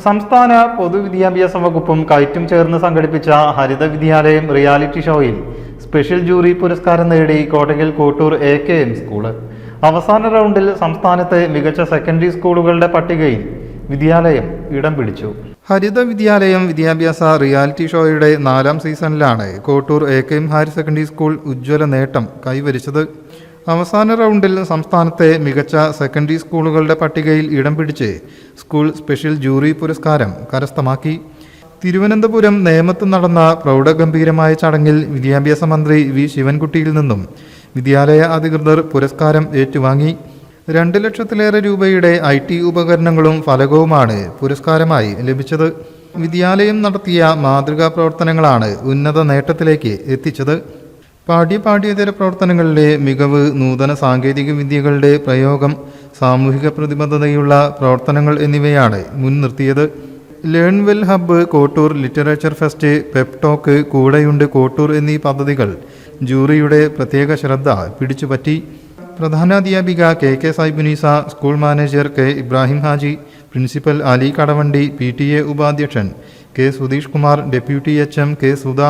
സംസ്ഥാന പൊതുവിദ്യാഭ്യാസ വകുപ്പും കൈറ്റും ചേർന്ന് സംഘടിപ്പിച്ച ഹരിത വിദ്യാലയം റിയാലിറ്റി ഷോയിൽ സ്പെഷ്യൽ ജൂറി പുരസ്കാരം നേടി കോട്ടയ്ക്കൽ കോട്ടൂർ AKM സ്കൂള്. അവസാന റൗണ്ടിൽ സംസ്ഥാനത്തെ മികച്ച സെക്കൻഡറി സ്കൂളുകളുടെ പട്ടികയിൽ വിദ്യാലയം ഇടം പിടിച്ചു. ഹരിത വിദ്യാലയം വിദ്യാഭ്യാസ റിയാലിറ്റി ഷോയുടെ 4ാം സീസണിലാണ് Kottoor AKM higher secondary school ഉജ്ജ്വല നേട്ടം കൈവരിച്ചത്. അവസാന റൗണ്ടിൽ സംസ്ഥാനത്തെ മികച്ച സെക്കൻഡറി സ്കൂളുകളുടെ പട്ടികയിൽ ഇടം പിടിച്ച് സ്കൂൾ സ്പെഷ്യൽ ജൂറി പുരസ്കാരം കരസ്ഥമാക്കി. തിരുവനന്തപുരം നേമത്ത് നടന്ന പ്രൗഢഗംഭീരമായ ചടങ്ങിൽ വിദ്യാഭ്യാസ മന്ത്രി V. ശിവൻകുട്ടിയിൽ നിന്നും വിദ്യാലയ അധികൃതർ പുരസ്കാരം ഏറ്റുവാങ്ങി. 2 ലക്ഷത്തിലേറെ രൂപയുടെ IT ഉപകരണങ്ങളും ഫലകവുമാണ് പുരസ്കാരമായി ലഭിച്ചത്. വിദ്യാലയം നടത്തിയ മാതൃകാ പ്രവർത്തനങ്ങളാണ് ഉന്നത നേട്ടത്തിലേക്ക് എത്തിച്ചത്. പാഠ്യേതര പ്രവർത്തനങ്ങളിലെ മികവ്, നൂതന സാങ്കേതിക വിദ്യകളുടെ പ്രയോഗം, സാമൂഹിക പ്രതിബദ്ധതയുള്ള പ്രവർത്തനങ്ങൾ എന്നിവയാണ് മുൻനിർത്തിയത്. Learn well hub, Kottoor literature fest, pep talk, കൂടെയുണ്ട് കോട്ടൂർ എന്നീ പദ്ധതികൾ ജൂറിയുടെ പ്രത്യേക ശ്രദ്ധ പിടിച്ചുപറ്റി. പ്രധാനാധ്യാപിക KK Saibuneesa, school manager K. Ibrahim Haji, principal Ali Kadavandi, PTA ഉപാധ്യക്ഷൻ K. Sudheesh Kumar, deputy HM K. Sudha,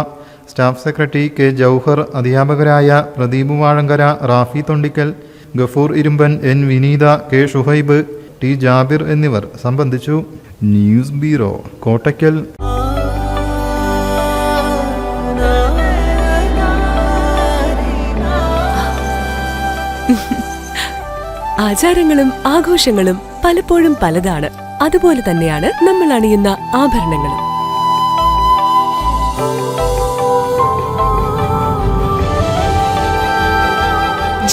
staff secretary K. Jouhar, അധ്യാപകരായ പ്രദീപ് വാഴങ്കര, റാഫി തൊണ്ടിക്കൽ, ഗഫൂർ ഇരുമ്പൻ, N. വിനീത, K. ഷുഹൈബ്, T. ജാബിർ എന്നിവർ സംബന്ധിച്ചു. News bureau, Kottakkal. ആചാരങ്ങളും ആഘോഷങ്ങളും പലപ്പോഴും പലതാണ്. അതുപോലെ തന്നെയാണ് നമ്മൾ അണിയുന്ന ആഭരണങ്ങളും.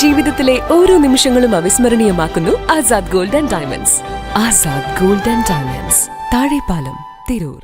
ജീവിതത്തിലെ ഓരോ നിമിഷങ്ങളും അവിസ്മരണീയമാക്കുന്നു Azad gold and diamonds. Azad gold and diamonds, Thazhepalam, Tirur.